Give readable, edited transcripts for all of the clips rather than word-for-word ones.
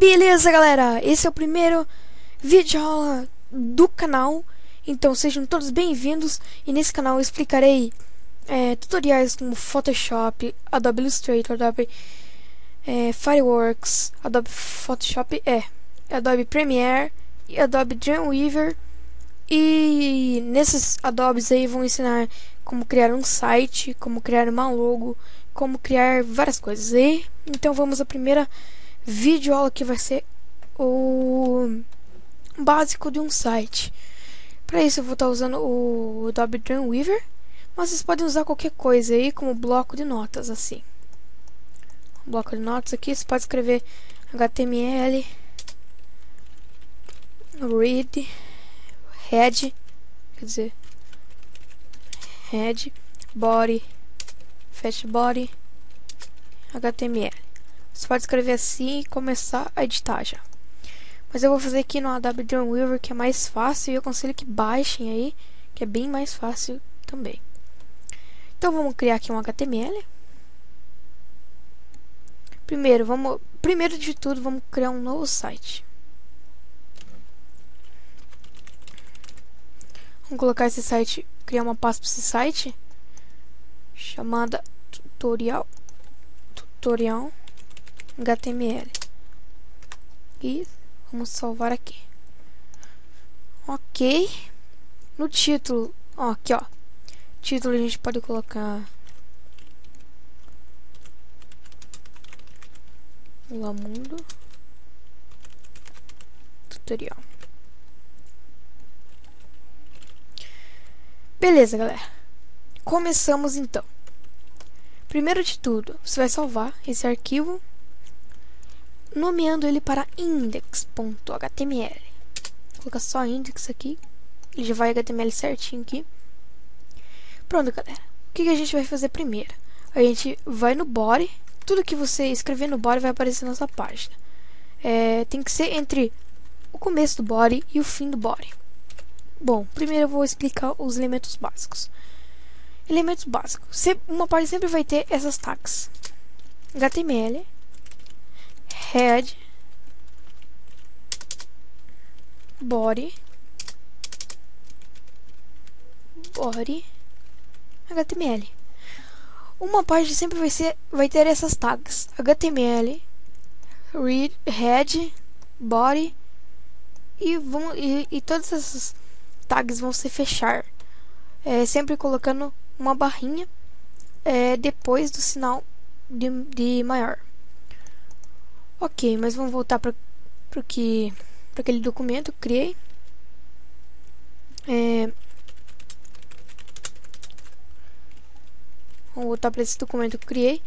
Beleza, galera, esse é o primeiro vídeo aula do canal, então sejam todos bem-vindos. E nesse canal eu explicarei tutoriais como Photoshop, Adobe Illustrator, Adobe Fireworks, Adobe Photoshop, Adobe Premiere e Adobe Dreamweaver. E nesses Adobes aí vão ensinar como criar um site, como criar uma logo, como criar várias coisas aí. Então vamos à primeira videoaula, que vai ser o básico de um site. Para isso eu vou estar usando o Adobe Dreamweaver, mas vocês podem usar qualquer coisa aí, como bloco de notas, assim. Bloco de notas aqui, você pode escrever HTML, read, head, quer dizer, head, body, fast body, HTML. Você pode escrever assim e começar a editar já. Mas eu vou fazer aqui no Adobe Dreamweaver, que é mais fácil, e eu aconselho que baixem aí, que é bem mais fácil também. Então vamos criar aqui um HTML. Primeiro de tudo, vamos criar um novo site. Vamos colocar esse site, criar uma pasta para esse site chamada tutorial HTML. E vamos salvar aqui. Ok. No título, aqui ó, título a gente pode colocar Lamundo Tutorial. Beleza, galera, começamos então. Primeiro de tudo, você vai salvar esse arquivo, nomeando ele para index.html. Coloca só index aqui, ele já vai HTML certinho aqui. Pronto, galera. O que a gente vai fazer primeiro? A gente vai no body. Tudo que você escrever no body vai aparecer na sua página. Tem que ser entre o começo do body e o fim do body. Bom, primeiro eu vou explicar os elementos básicos. Elementos básicos. Uma página sempre vai ter essas tags: HTML, head, body, HTML. Uma página sempre vai ter essas tags: HTML, read, head, body, e todas essas tags vão se fechar, sempre colocando uma barrinha depois do sinal de maior. Ok, mas vamos voltar para aquele documento que criei. Vamos voltar para esse documento que criei.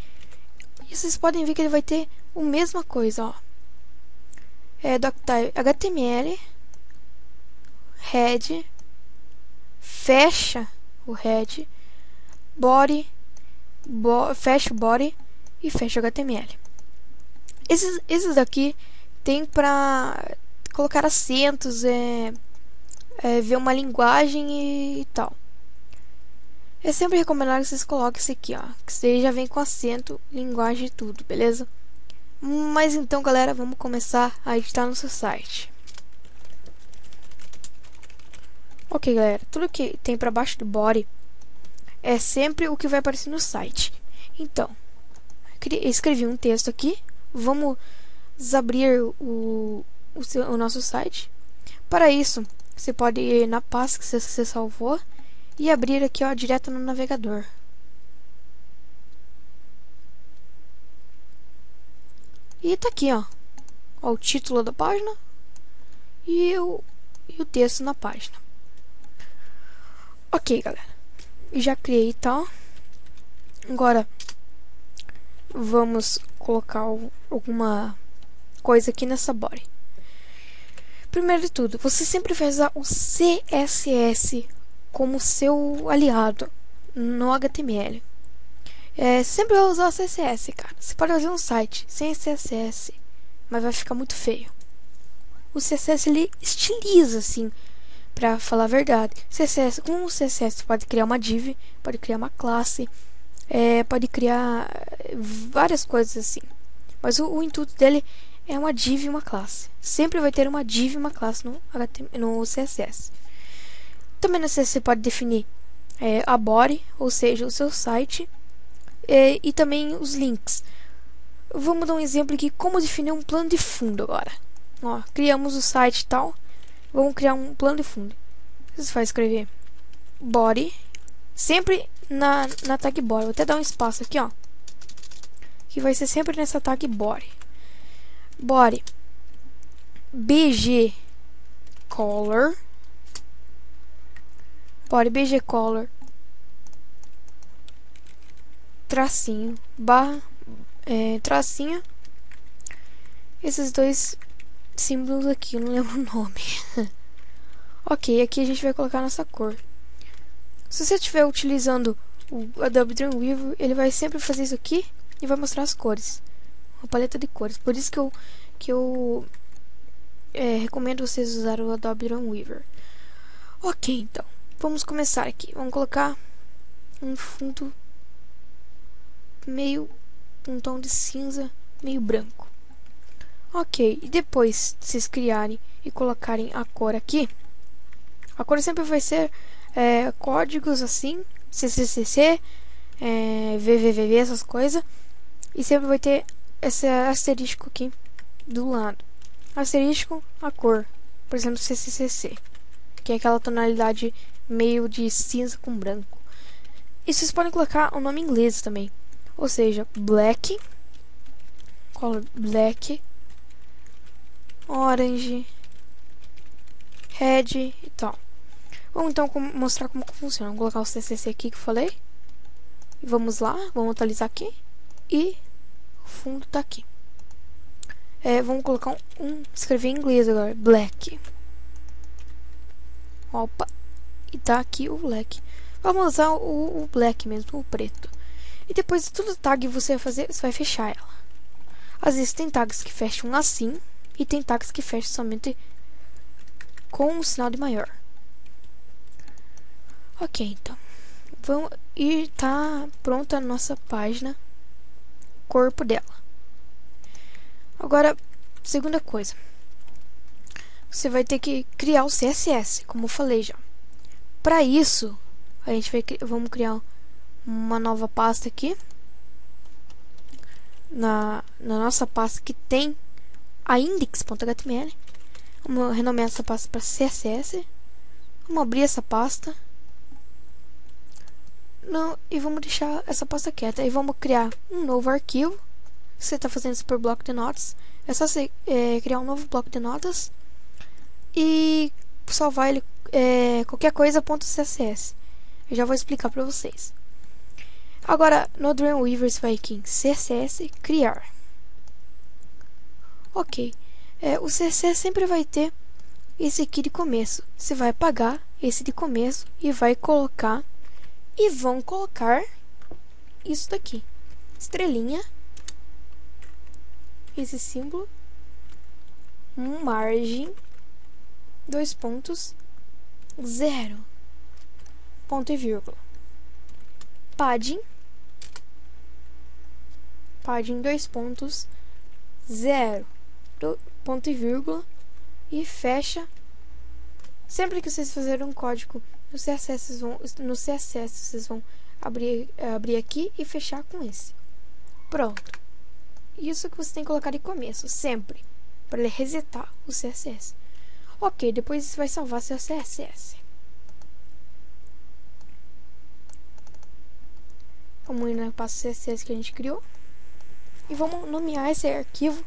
E vocês podem ver que ele vai ter a mesma coisa, ó. Doctype HTML, head, fecha o head, body, fecha o body e fecha o HTML. Esses daqui tem para colocar acentos, ver uma linguagem e tal. É sempre recomendado que vocês coloquem esse aqui, ó, que você já vem com acento, linguagem e tudo, beleza? Mas então, galera, vamos começar a editar no seu site. Ok, galera, tudo que tem para baixo do body é sempre o que vai aparecer no site. Então, escrevi um texto aqui. Vamos abrir o nosso site. Para isso, você pode ir na pasta que você salvou e abrir aqui, ó, direto no navegador. E tá aqui, ó, o título da página e o texto na página. Ok, galera, já criei, tá? Agora vamos colocar alguma coisa aqui nessa body. Primeiro de tudo, você sempre vai usar o CSS como seu aliado no HTML. Sempre vai usar o CSS, cara. Você pode fazer um site sem CSS, mas vai ficar muito feio. O CSS ele estiliza, assim, pra falar a verdade. Com o CSS você pode criar uma div, pode criar uma classe, pode criar várias coisas assim. Mas o intuito dele é uma div e uma classe. Sempre vai ter uma div e uma classe no CSS. Também no CSS você pode definir a body, ou seja, o seu site, e também os links. Vamos dar um exemplo aqui como definir um plano de fundo agora. Ó, criamos o site e tal. Vamos criar um plano de fundo. Você vai escrever body, sempre na tag body. Vou até dar um espaço aqui, ó, que vai ser sempre nessa tag body. Body bg color, body bg color tracinho barra tracinho, esses dois símbolos aqui, eu não lembro o nome. Ok, aqui a gente vai colocar nossa cor. Se você estiver utilizando o Adobe Dreamweaver, ele vai sempre fazer isso aqui e vai mostrar as cores, uma paleta de cores. Por isso que eu recomendo vocês usarem o Adobe Dreamweaver. Ok, então vamos começar aqui. Vamos colocar um fundo meio um tom de cinza meio branco. Ok, e depois de vocês criarem e colocarem a cor aqui, a cor sempre vai ser códigos assim, CCCC, VVVV, essas coisas, e sempre vai ter esse asterisco aqui do lado. Asterisco, a cor, por exemplo, CCCC, que é aquela tonalidade meio de cinza com branco. E vocês podem colocar o nome em inglês também, ou seja, black, color black, orange, red e tal. Vamos então mostrar como funciona. Vamos colocar o CCC aqui que eu falei. E vamos lá, vamos atualizar aqui. E o fundo tá aqui. Vamos colocar escrever em inglês agora, black. Opa, e tá aqui o black. Vamos usar o black mesmo, o preto. E depois de toda tag você vai fazer, você vai fechar ela. Às vezes tem tags que fecham assim e tem tags que fecham somente com o sinal de maior. Ok, então vamos, e tá pronta a nossa página, corpo dela. Agora, segunda coisa, você vai ter que criar o CSS, como eu falei já. Para isso, a gente vamos criar uma nova pasta aqui na nossa pasta que tem a index.html. Vamos renomear essa pasta para CSS. Vamos abrir essa pasta. E vamos deixar essa pasta quieta. E vamos criar um novo arquivo. Se você está fazendo isso por bloco de notas, é só você criar um novo bloco de notas e salvar ele qualquer coisa.css. Eu já vou explicar para vocês. Agora, no Dreamweaver você vai aqui em CSS, criar. Ok. O CSS sempre vai ter esse aqui de começo. Você vai apagar esse de começo e vai colocar, e vão colocar isso daqui, estrelinha, esse símbolo, margem, 2 pontos, 0, ponto e vírgula, padding, 2 pontos, 0, ponto e vírgula, e fecha. Sempre que vocês fizerem um código no CSS, vocês vão abrir aqui e fechar com esse. Pronto. Isso que você tem que colocar de começo, sempre, para ele resetar o CSS. Ok, depois você vai salvar seu CSS. Vamos ir na pasta CSS que a gente criou e vamos nomear esse arquivo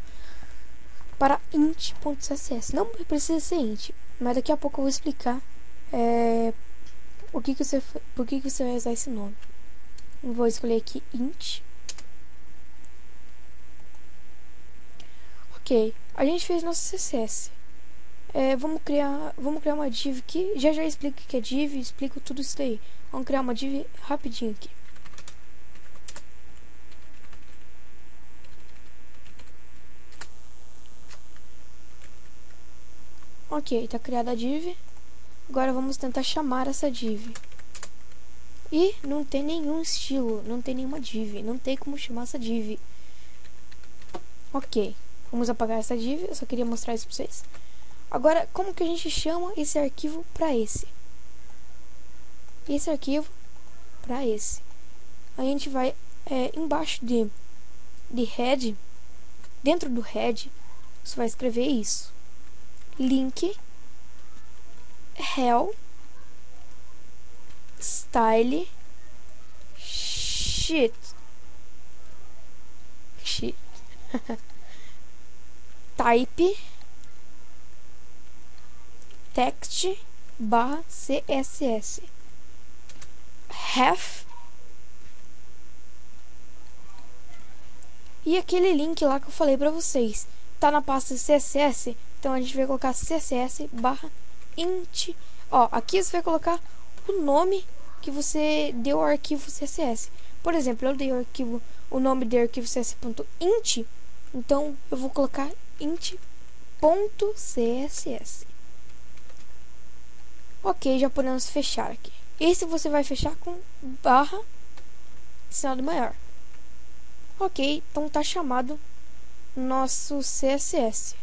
para int.css. Não precisa ser int, mas daqui a pouco eu vou explicar por que você vai usar esse nome. Eu vou escolher aqui int. Ok, a gente fez nosso CSS. Vamos criar uma div aqui. Já explico o que é div, explico tudo isso daí. Vamos criar uma div rapidinho aqui. Ok, tá criada a div. Agora vamos tentar chamar essa div. E não tem nenhum estilo, não tem nenhuma div, não tem como chamar essa div. Ok, Vamos apagar essa div, eu só queria mostrar isso pra vocês. Agora, como que a gente chama esse arquivo para esse? Esse arquivo para esse. A gente vai embaixo de head, dentro do head, você vai escrever isso. Link hell style shit type text barra css ref e aquele link lá que eu falei pra vocês tá na pasta css, então a gente vai colocar css barra int. Ó, aqui você vai colocar o nome que você deu ao arquivo css. Por exemplo, eu dei o nome do arquivo css.int, então eu vou colocar int.css. Ok, já podemos fechar aqui. Esse você vai fechar com barra sinal do maior. Ok, então tá chamado nosso CSS.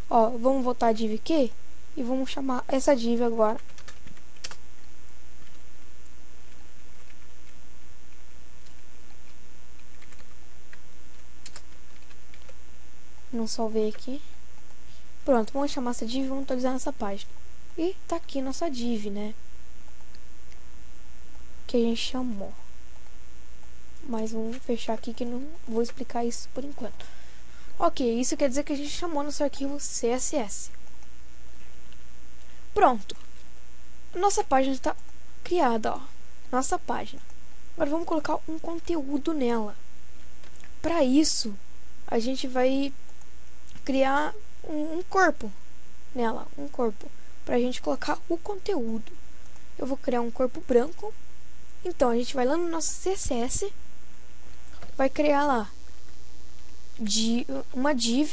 Ó, vamos voltar a div aqui e vamos chamar essa div agora. Não salvei aqui. Pronto, vamos chamar essa div e vamos atualizar nessa página. E tá aqui nossa div, né? Que a gente chamou. Mas vamos fechar aqui que não vou explicar isso por enquanto. Ok, isso quer dizer que a gente chamou nosso arquivo CSS. Pronto. Nossa página está criada, ó. Nossa página. Agora vamos colocar um conteúdo nela. Para isso, a gente vai criar um corpo nela, um corpo, para a gente colocar o conteúdo. Eu vou criar um corpo branco. Então a gente vai lá no nosso CSS, vai criar lá uma div.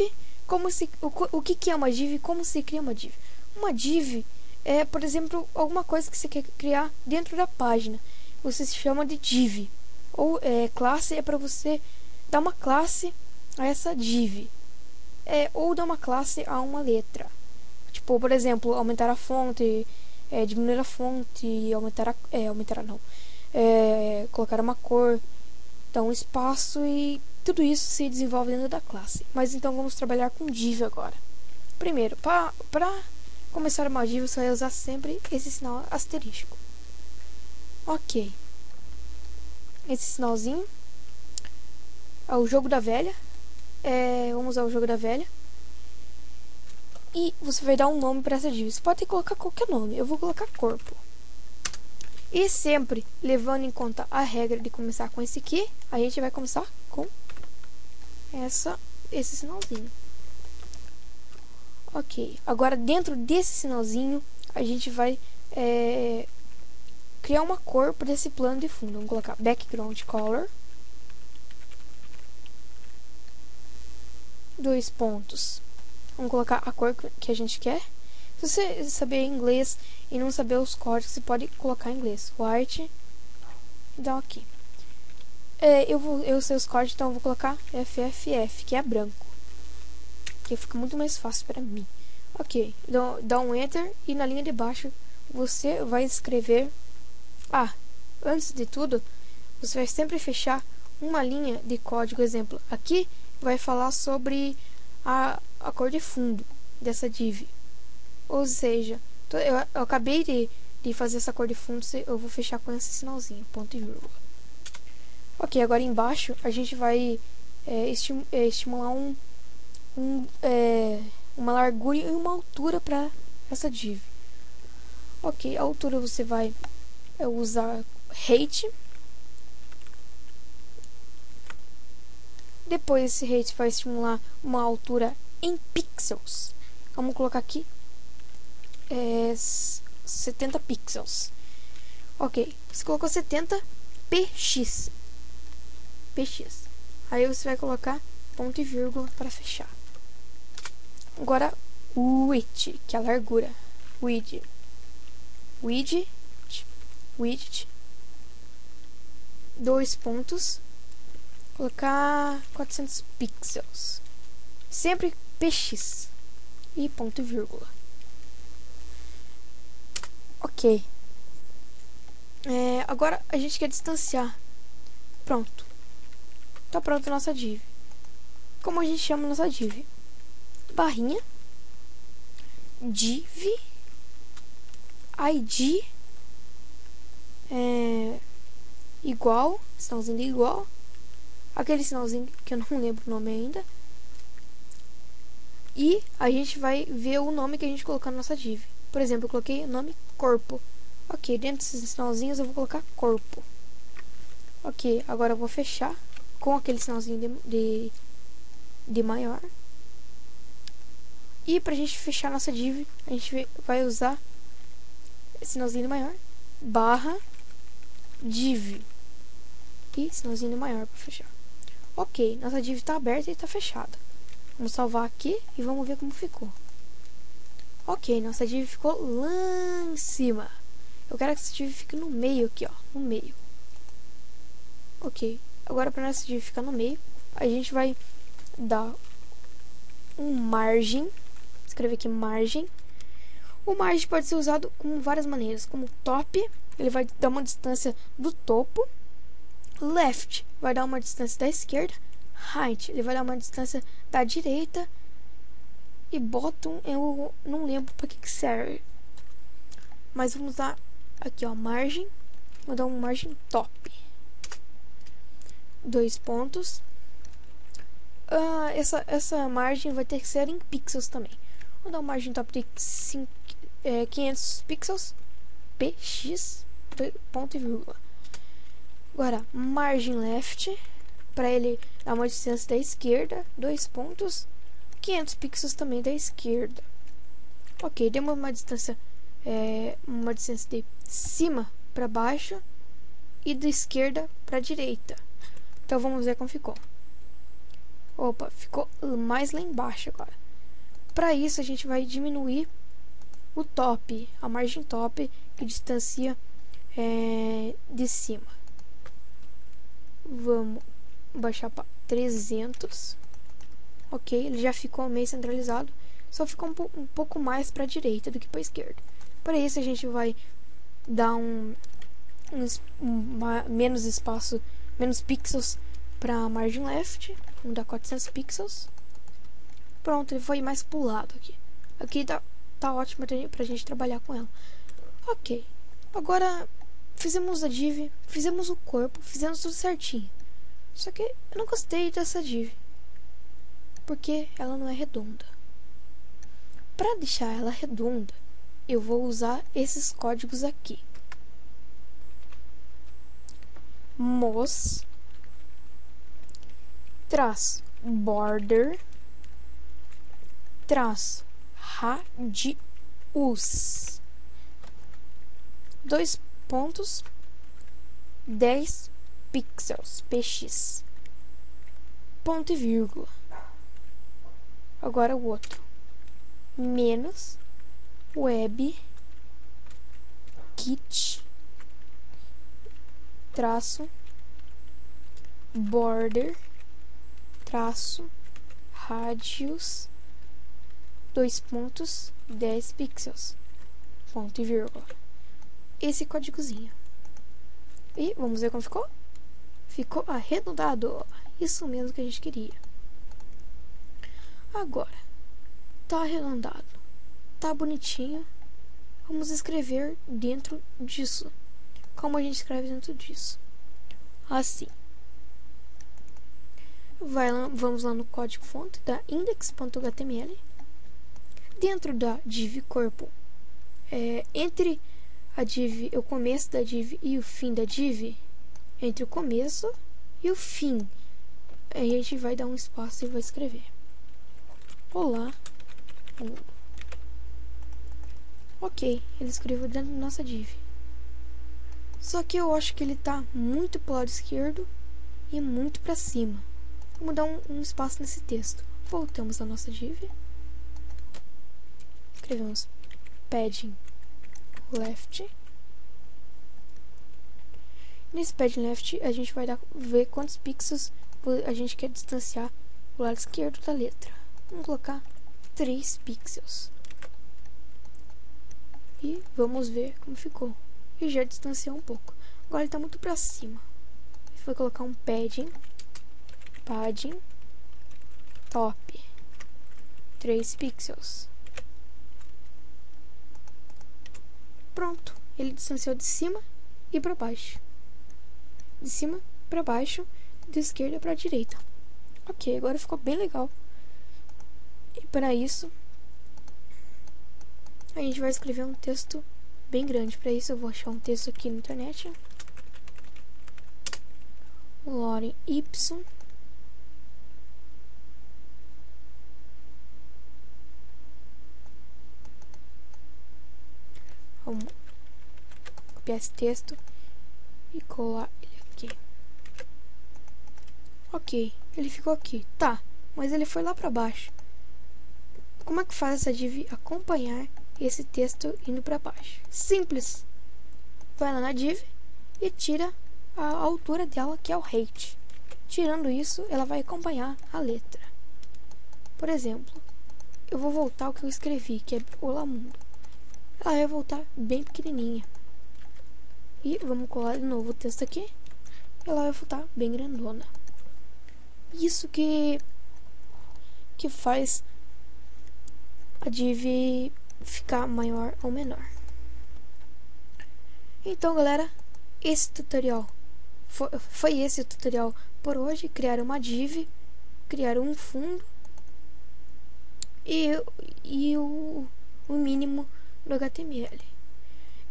O que é uma div? Como se cria uma div? Uma div é, por exemplo, alguma coisa que você quer criar dentro da página. Você se chama de div. Ou classe é para você dar uma classe a essa div. Ou dar uma classe a uma letra. Tipo, por exemplo, aumentar a fonte, diminuir a fonte, colocar uma cor, dar um espaço, e tudo isso se desenvolve dentro da classe. Mas então vamos trabalhar com div agora. Primeiro, para começar uma div, você vai usar sempre esse sinal asterisco. Ok. Esse sinalzinho é o jogo da velha. Vamos usar o jogo da velha. E você vai dar um nome para essa div. Você pode colocar qualquer nome. Eu vou colocar corpo. E sempre levando em conta a regra de começar com esse aqui, a gente vai começar com esse sinalzinho. Ok. Agora dentro desse sinalzinho a gente vai criar uma cor para esse plano de fundo. Vamos colocar background color. 2 pontos. Vamos colocar a cor que a gente quer. Se você saber inglês e não saber os códigos, você pode colocar em inglês. White. Dá ok. Eu sei os códigos, então eu vou colocar FFF, que é branco. Que fica muito mais fácil para mim. Ok. Então, dá um Enter e na linha de baixo você vai escrever... antes de tudo, você vai sempre fechar uma linha de código. Exemplo, aqui vai falar sobre a cor de fundo dessa div. Ou seja, eu acabei de fazer essa cor de fundo, eu vou fechar com esse sinalzinho, ponto e vírgula. Ok, agora embaixo a gente vai estimular uma largura e uma altura para essa div. Ok, a altura você vai usar height. Depois esse height vai estimular uma altura em pixels. Vamos colocar aqui 70 pixels. Ok, você colocou 70 px. Aí você vai colocar ponto e vírgula para fechar. Agora width, que é a largura. Width. 2 pontos. Colocar 400 pixels. Sempre px e ponto e vírgula. Ok. Agora a gente quer distanciar. Pronto. Tá pronta a nossa div. Como a gente chama a nossa div? Barrinha div id igual, sinalzinho de igual, aquele sinalzinho que eu não lembro o nome ainda, e a gente vai ver o nome que a gente colocou na nossa div. Por exemplo, eu coloquei o nome corpo. Ok, dentro desses sinalzinhos eu vou colocar corpo. Ok, agora eu vou fechar com aquele sinalzinho de maior. E pra gente fechar nossa div, a gente vai usar esse sinalzinho de maior, barra div. E sinalzinho de maior para fechar. Ok, nossa div está aberta e está fechada. Vamos salvar aqui e vamos ver como ficou. Ok, nossa div ficou lá em cima. Eu quero que essa div fique no meio aqui, ó, no meio. Ok, agora para nossa div ficar no meio, a gente vai dar um margem. Escrever aqui margem. O margem pode ser usado com várias maneiras, como top, ele vai dar uma distância do topo. Left vai dar uma distância da esquerda. Right, ele vai dar uma distância da direita. E bottom, eu não lembro para que serve. Mas vamos dar aqui, ó, margem. Vou dar uma margem top. 2 pontos. Essa margem vai ter que ser em pixels também. Vou dar uma margem top de 500 pixels. Px, ponto e vírgula. Agora, margem left, para ele dar uma distância da esquerda, 2 pontos, 500 pixels também da esquerda. Ok, demos uma distância de cima para baixo e da esquerda para direita. Então vamos ver como ficou. Opa, ficou mais lá embaixo agora. Para isso a gente vai diminuir o top, a margem top que distancia de cima. Vamos baixar para 300. Ok, ele já ficou meio centralizado. Só ficou um pouco mais para a direita do que para a esquerda. Para isso a gente vai dar menos espaço, menos pixels para a margem left. Vamos dar 400 pixels. Pronto, ele foi mais pro lado aqui. Aqui tá ótimo pra gente trabalhar com ela. Ok, agora fizemos a div, fizemos o corpo, fizemos tudo certinho. Só que eu não gostei dessa div, porque ela não é redonda. Para deixar ela redonda, eu vou usar esses códigos aqui. Mos traço border traço radius 2 pontos 10 pixels px ponto e vírgula. Agora o outro, menos web kit traço border traço radius 2 pontos 10 pixels ponto e vírgula. Esse códigozinho. E vamos ver como ficou. Ficou arredondado. Isso mesmo que a gente queria. Agora tá arredondado, tá bonitinho. Vamos escrever dentro disso. Como a gente escreve dentro disso? Assim. Vamos lá no código fonte da index.html. Dentro da div corpo, entre a div, o começo da div e o fim da div, entre o começo e o fim, a gente vai dar um espaço e vai escrever olá mundo. Ok, ele escreveu dentro da nossa div. Só que eu acho que ele tá muito pro lado esquerdo e muito para cima. Vamos dar um espaço nesse texto. Voltamos à nossa div. Escrevemos padding left. Nesse padding left a gente vai ver quantos pixels a gente quer distanciar o lado esquerdo da letra. Vamos colocar 3 pixels. E vamos ver como ficou. E já distanciou um pouco. Agora ele está muito para cima. Vou colocar um padding top 3 pixels. Pronto, ele distanciou de cima e para baixo. De cima para baixo, de esquerda para direita. Ok, agora ficou bem legal. E para isso, a gente vai escrever um texto bem grande. Para isso eu vou achar um texto aqui na internet. Lorem Y. Vamos copiar esse texto e colar ele aqui. Ok, ele ficou aqui. Tá, mas ele foi lá para baixo. Como é que faz essa div acompanhar esse texto indo para baixo? Simples. Vai lá na div e tira a altura dela, que é o height. Tirando isso, ela vai acompanhar a letra. Por exemplo, eu vou voltar ao que eu escrevi, que é Olá Mundo. Ela vai voltar bem pequenininha. E vamos colar de novo o texto aqui. Ela vai voltar bem grandona. Isso que faz a div ficar maior ou menor. Então, galera, esse tutorial foi esse o tutorial por hoje. Criar uma div, criar um fundo e o mínimo do HTML.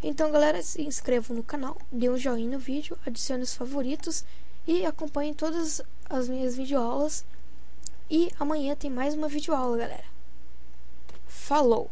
Então, galera, se inscrevam no canal, dê um joinha no vídeo, adicione os favoritos e acompanhem todas as minhas videoaulas. E amanhã tem mais uma videoaula, galera. Falou!